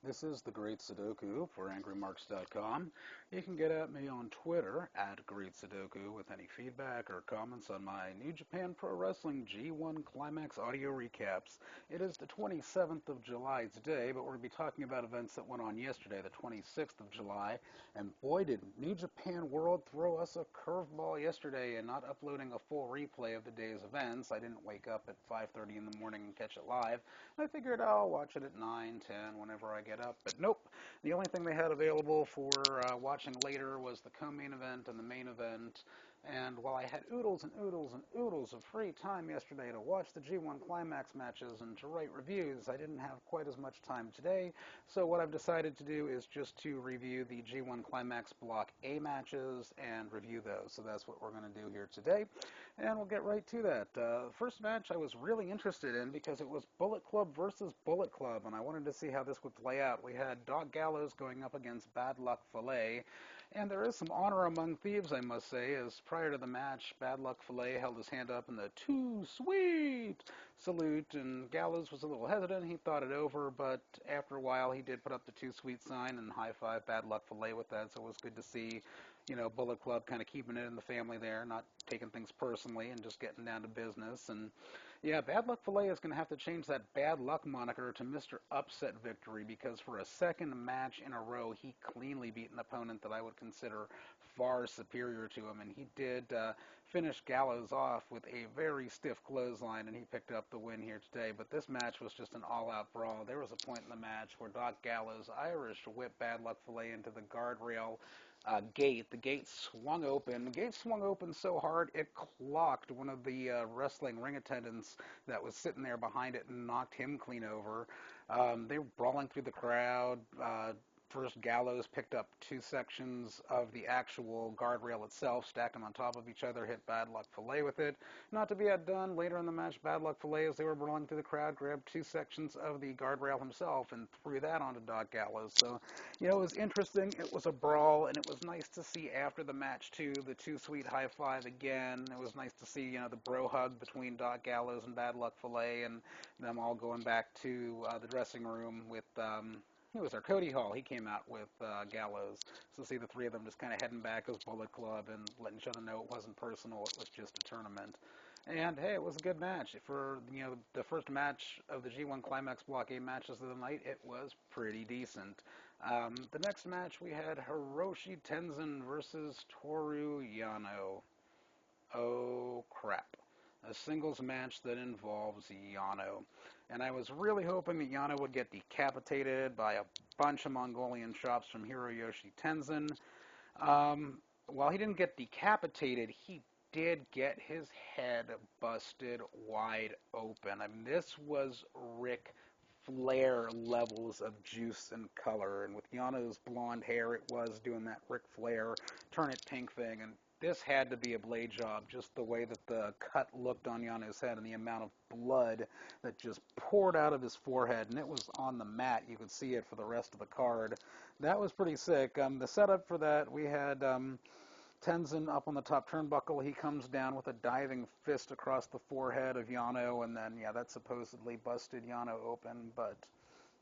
This is the Great Sudoku for AngryMarks.com. You can get at me on Twitter at Great Sudoku with any feedback or comments on my New Japan Pro Wrestling G1 Climax audio recaps. It is the 27th of July today, but we're going to be talking about events that went on yesterday, the 26th of July. And boy, did New Japan World throw us a curveball yesterday in not uploading a full replay of the day's events. I didn't wake up at 5:30 in the morning and catch it live. I figured I'll watch it at 9, 10, whenever I get up. But nope, the only thing they had available for watching later was the co-main event and the main event. And while I had oodles and oodles and oodles of free time yesterday to watch the G1 Climax matches and to write reviews, I didn't have quite as much time today. So what I've decided to do is just to review the G1 Climax Block A matches and review those. So that's what we're going to do here today. And we'll get right to that. First match I was really interested in because it was Bullet Club versus Bullet Club, and I wanted to see how this would play out. We had Gallows going up against Bad Luck Filet, and there is some honor among thieves, I must say, as prior to the match, Bad Luck Filet held his hand up in the "Too Sweet" salute, and Gallows was a little hesitant. He thought it over, but after a while he did put up the "Too Sweet" sign and high-five Bad Luck Filet with that, so it was good to see, Bullet Club kind of keeping it in the family there, not taking things personally and just getting down to business. And yeah, Bad Luck Filet is going to have to change that Bad Luck moniker to Mr. Upset Victory, because for a second match in a row, he cleanly beat an opponent that I would consider far superior to him, and he did finish Gallows off with a very stiff clothesline, and he picked up the win here today. But this match was just an all-out brawl. There was a point in the match where Gallows Irish whipped Bad Luck Filet into the guardrail gate. The gate swung open. The gate swung open so hard it clocked one of the wrestling ring attendants that was sitting there behind it and knocked him clean over. They were brawling through the crowd. First, Gallows picked up two sections of the actual guardrail itself, stacked them on top of each other, hit Bad Luck Filet with it. Not to be outdone, later in the match, Bad Luck Filet, as they were brawling through the crowd, grabbed two sections of the guardrail himself and threw that onto Gallows. So, it was interesting. It was a brawl, and it was nice to see after the match, too, the Too Sweet high five again. It was nice to see, the bro hug between Gallows and Bad Luck Filet, and them all going back to the dressing room with it was our Cody Hall. He came out with Gallows. So see the three of them just kind of heading back as Bullet Club and letting each other know it wasn't personal. It was just a tournament. And hey, it was a good match. For the first match of the G1 Climax Block A matches of the night, it was pretty decent. The next match we had Hiroshi Tenzin versus Toru Yano. Oh crap. A singles match that involves Yano. And I was really hoping that Yano would get decapitated by a bunch of Mongolian chops from Hiroshi Tenzin. While he didn't get decapitated, he did get his head busted wide open. I mean, this was Ric Flair levels of juice and color. And with Yano's blonde hair, it was doing that Ric Flair turn it pink thing. And this had to be a blade job, just the way that the cut looked on Yano's head and the amount of blood that just poured out of his forehead, and it was on the mat. You could see it for the rest of the card. That was pretty sick. The setup for that, we had Tenzin up on the top turnbuckle. He comes down with a diving fist across the forehead of Yano, and then, yeah, that supposedly busted Yano open, but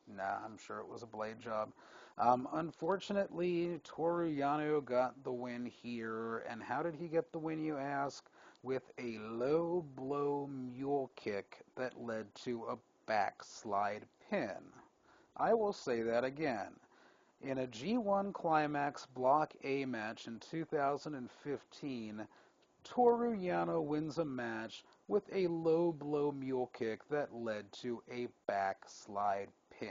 nah, I'm sure it was a blade job. Unfortunately, Toru Yano got the win here. And how did he get the win, you ask? With a low blow mule kick that led to a backslide pin. I will say that again. In a G1 Climax Block A match in 2015, Toru Yano wins a match with a low blow mule kick that led to a backslide pin.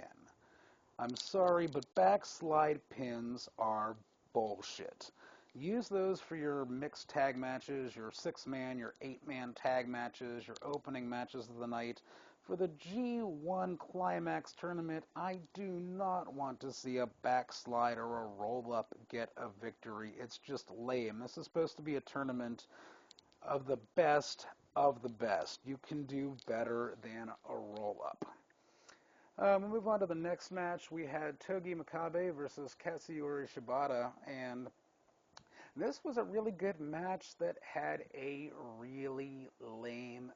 I'm sorry, but backslide pins are bullshit. Use those for your mixed tag matches, your 6-man, your 8-man tag matches, your opening matches of the night. For the G1 Climax tournament, I do not want to see a backslide or a roll-up get a victory. It's just lame. This is supposed to be a tournament of the best of the best. You can do better than a roll-up. We'll move on to the next match. We had Togi Makabe versus Katsuyori Shibata, and this was a really good match that had a really lame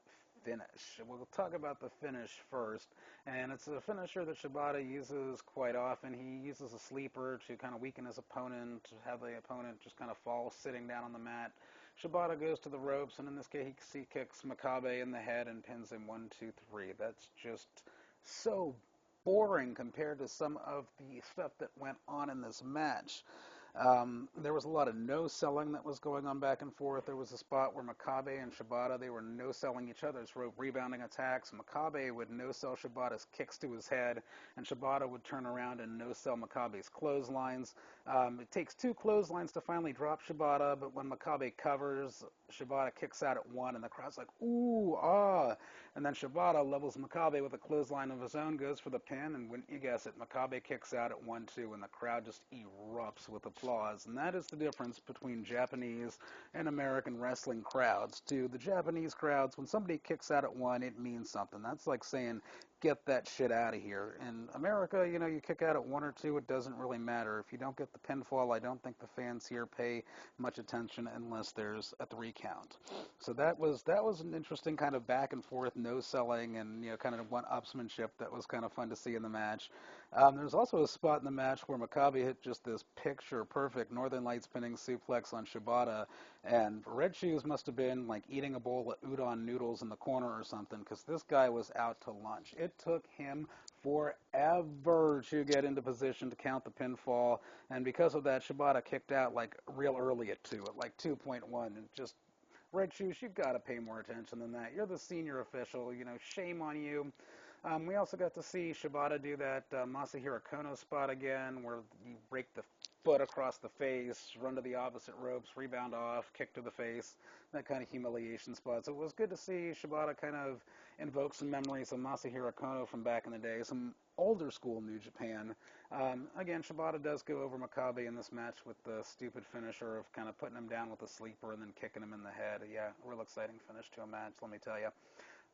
finish. We'll talk about the finish first, and it's a finisher that Shibata uses quite often. He uses a sleeper to kind of weaken his opponent, to have the opponent just kind of fall sitting down on the mat. Shibata goes to the ropes, and in this case, he kicks Makabe in the head and pins him 1, 2, 3. That's just so boring compared to some of the stuff that went on in this match. There was a lot of no-selling that was going on back and forth. There was a spot where Makabe and Shibata, they were no-selling each other's rope rebounding attacks. Makabe would no-sell Shibata's kicks to his head, and Shibata would turn around and no-sell Makabe's clotheslines. It takes 2 clotheslines to finally drop Shibata, but when Makabe covers, Shibata kicks out at 1, and the crowd's like, ooh, ah. And then Shibata levels Makabe with a clothesline of his own, goes for the pin, and wouldn't you guess it, Makabe kicks out at 1, 2, and the crowd just erupts with applause. And that is the difference between Japanese and American wrestling crowds. To the Japanese crowds, when somebody kicks out at 1, it means something. That's like saying, get that shit out of here. In America, you know, you kick out at 1 or 2, it doesn't really matter. If you don't get the pinfall, I don't think the fans here pay much attention unless there's a 3 count. So that was an interesting kind of back and forth, no selling, and you know, kind of one-upsmanship that was kind of fun to see in the match. There's also a spot in the match where Makabe hit just this picture-perfect Northern Lights spinning suplex on Shibata, and Red Shoes must have been like eating a bowl of udon noodles in the corner or something, because this guy was out to lunch. It took him forever to get into position to count the pinfall, and because of that, Shibata kicked out like real early at 2, at like 2.1, and just, Red Shoes, you've got to pay more attention than that. You're the senior official, you know, shame on you. We also got to see Shibata do that Masahiro Kono spot again, where you break the foot across the face, run to the opposite ropes, rebound off, kick to the face, that kind of humiliation spot. So it was good to see Shibata kind of invoke some memories of Masahiro Kono from back in the day, some older school New Japan. Again, Shibata does go over Makabe in this match with the stupid finisher of kind of putting him down with a sleeper and then kicking him in the head. Yeah, real exciting finish to a match, let me tell you.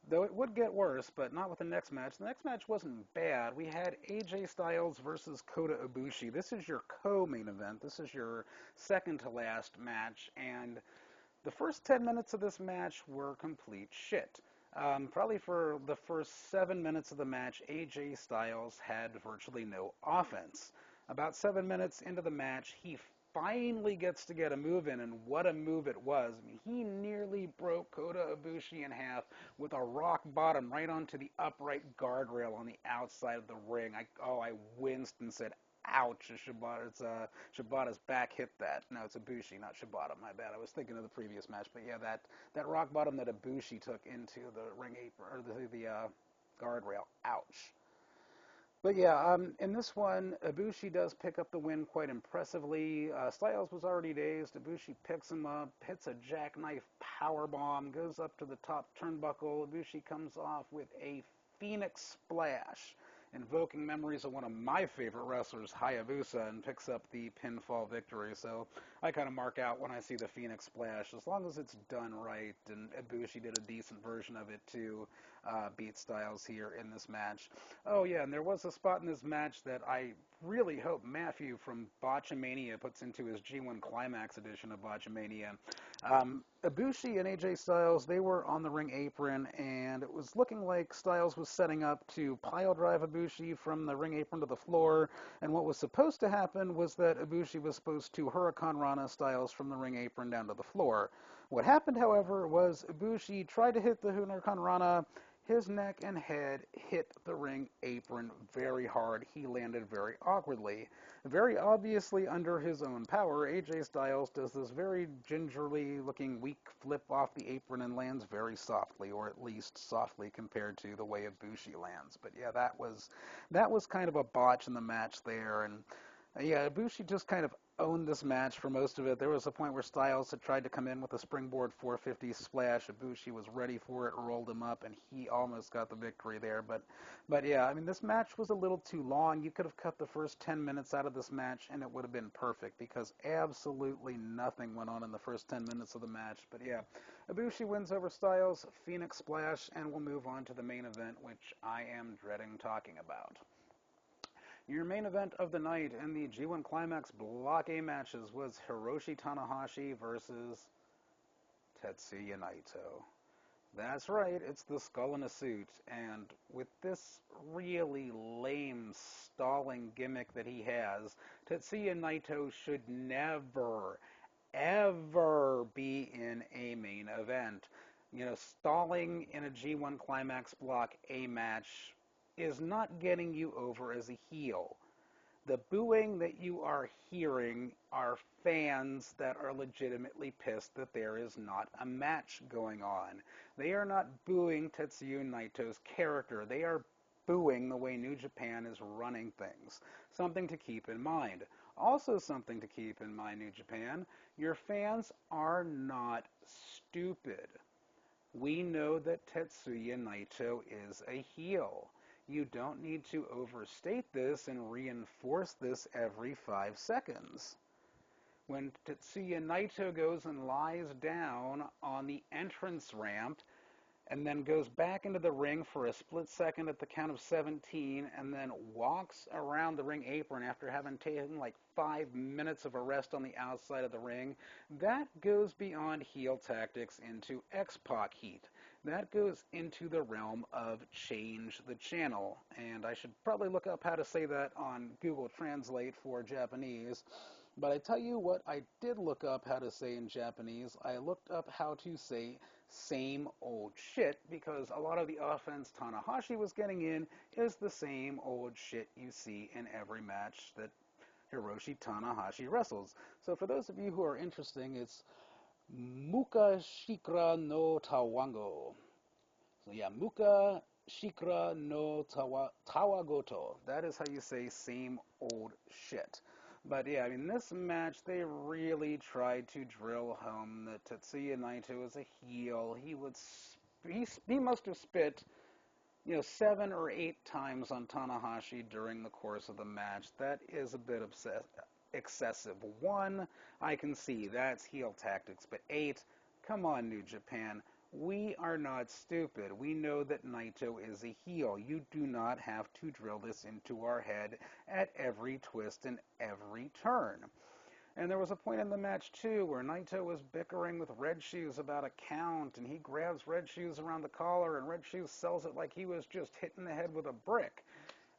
Though it would get worse, but not with the next match. The next match wasn't bad. We had AJ Styles versus Kota Ibushi. This is your co-main event. This is your second to last match, and the first 10 minutes of this match were complete shit. Probably for the first 7 minutes of the match, AJ Styles had virtually no offense. About 7 minutes into the match, he finally gets to get a move in, and what a move it was. I mean, he nearly broke Kota Ibushi in half with a rock bottom right onto the upright guardrail on the outside of the ring. I winced and said, ouch, as Shibata's back hit that. No, it's Ibushi, not Shibata, my bad. I was thinking of the previous match, but yeah, that rock bottom that Ibushi took into the ring apron, or the guardrail, ouch. But yeah, in this one, Ibushi does pick up the win quite impressively. Styles was already dazed. Ibushi picks him up, hits a jackknife powerbomb, goes up to the top turnbuckle. Ibushi comes off with a Phoenix Splash, invoking memories of one of my favorite wrestlers, Hayabusa, and picks up the pinfall victory. So I kind of mark out when I see the Phoenix Splash, as long as it's done right, and Ibushi did a decent version of it to beat Styles here in this match. Oh yeah, and there was a spot in this match that I really hope Matthew from Botchamania puts into his G1 Climax edition of Botchamania. Ibushi and AJ Styles, they were on the ring apron, and it was looking like Styles was setting up to pile drive Ibushi from the ring apron to the floor, and what was supposed to happen was that Ibushi was supposed to Huracan Rana Styles from the ring apron down to the floor. What happened, however, was Ibushi tried to hit the Huracan Rana. His neck and head hit the ring apron very hard. He landed very awkwardly. Very obviously under his own power, AJ Styles does this very gingerly looking weak flip off the apron and lands very softly, or at least softly compared to the way Ibushi lands. But yeah, that was kind of a botch in the match there, and yeah, Ibushi just kind of owned this match for most of it. There was a point where Styles had tried to come in with a springboard 450 splash. Ibushi was ready for it, rolled him up, and he almost got the victory there. But yeah, I mean, this match was a little too long. You could have cut the first 10 minutes out of this match, and it would have been perfect, because absolutely nothing went on in the first 10 minutes of the match. But yeah, Ibushi wins over Styles, Phoenix Splash, and we'll move on to the main event, which I am dreading talking about. Your main event of the night in the G1 Climax Block A matches was Hiroshi Tanahashi versus Tetsuya Naito. That's right, it's the skull in a suit. And with this really lame stalling gimmick that he has, Tetsuya Naito should never, ever be in a main event. You know, stalling in a G1 Climax Block A match is not getting you over as a heel. The booing that you are hearing are fans that are legitimately pissed that there is not a match going on. They are not booing Tetsuya Naito's character. They are booing the way New Japan is running things. Something to keep in mind. Also something to keep in mind, New Japan, your fans are not stupid. We know that Tetsuya Naito is a heel. You don't need to overstate this and reinforce this every 5 seconds. When Tetsuya Naito goes and lies down on the entrance ramp and then goes back into the ring for a split second at the count of 17 and then walks around the ring apron after having taken like 5 minutes of a rest on the outside of the ring, that goes beyond heel tactics into X-Pac heat. That goes into the realm of change the channel. And I should probably look up how to say that on Google Translate for Japanese. But I tell you what I did look up how to say in Japanese. I looked up how to say same old shit, because a lot of the offense Tanahashi was getting in is the same old shit you see in every match that Hiroshi Tanahashi wrestles. So for those of you who are interested, it's Muka Shikra no Tawango. So yeah, Muka Shikra no Tawagoto. That is how you say same old shit. But yeah, I mean, this match, they really tried to drill home that Tetsuya Naito is a heel. He must have spit, 7 or 8 times on Tanahashi during the course of the match. That is a bit excessive. 1, I can see that's heel tactics, but 8, come on, New Japan. We are not stupid. We know that Naito is a heel. You do not have to drill this into our head at every twist and every turn. And there was a point in the match, too, where Naito was bickering with Red Shoes about a count, and he grabs Red Shoes around the collar, and Red Shoes sells it like he was just hitting the head with a brick.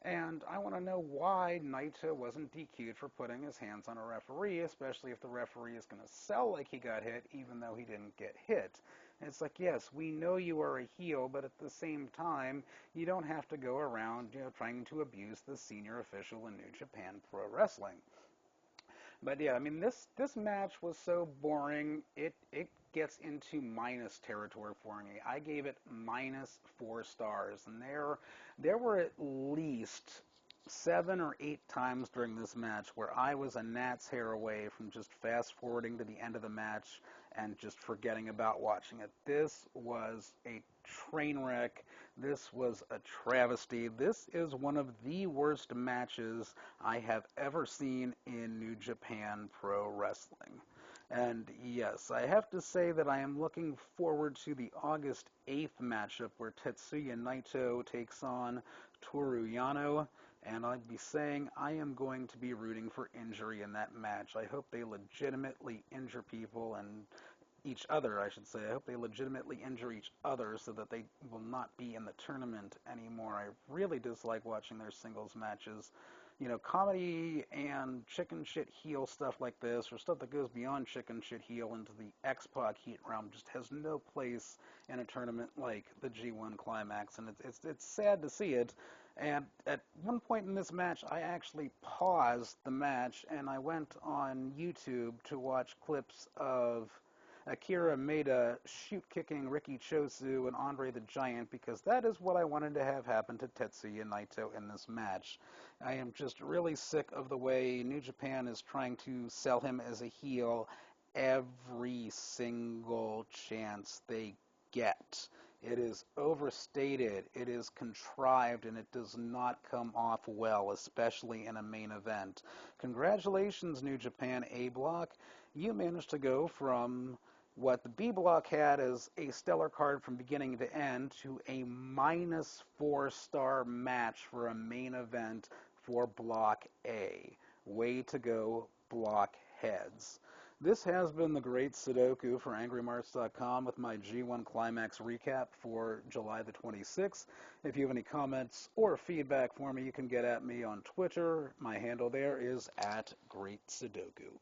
And I want to know why Naito wasn't DQ'd for putting his hands on a referee, especially if the referee is going to sell like he got hit, even though he didn't get hit. And it's like, yes, we know you are a heel, but at the same time, you don't have to go around, trying to abuse the senior official in New Japan Pro Wrestling. But yeah, I mean, this match was so boring. It gets into minus territory for me. I gave it minus 4 stars, and there were at least 7 or 8 times during this match where I was a gnat's hair away from just fast forwarding to the end of the match and just forgetting about watching it. This was a train wreck. This was a travesty. This is one of the worst matches I have ever seen in New Japan Pro Wrestling. And yes, I have to say that I am looking forward to the August 8th matchup where Tetsuya Naito takes on Toru Yano. And I'd be saying I am going to be rooting for injury in that match. I hope they legitimately injure people and each other, I should say. I hope they legitimately injure each other so that they will not be in the tournament anymore. I really dislike watching their singles matches. Comedy and chicken shit heel stuff like this, or stuff that goes beyond chicken shit heel into the X-Pac heat realm, just has no place in a tournament like the G1 Climax, and it's sad to see it. And at one point in this match, I actually paused the match and I went on YouTube to watch clips of Akira Maeda shoot-kicking Riki Chosu and Andre the Giant, because that is what I wanted to have happen to Tetsuya Naito in this match. I am just really sick of the way New Japan is trying to sell him as a heel every single chance they get. It is overstated, it is contrived, and it does not come off well, especially in a main event. Congratulations, New Japan A Block. You managed to go from what the B Block had as a stellar card from beginning to end to a minus 4-star match for a main event for Block A. Way to go, Block Heads. This has been the Great Sudoku for AngryMarks.com with my G1 Climax recap for July the 26th. If you have any comments or feedback for me, you can get at me on Twitter. My handle there is @GreatSudoku.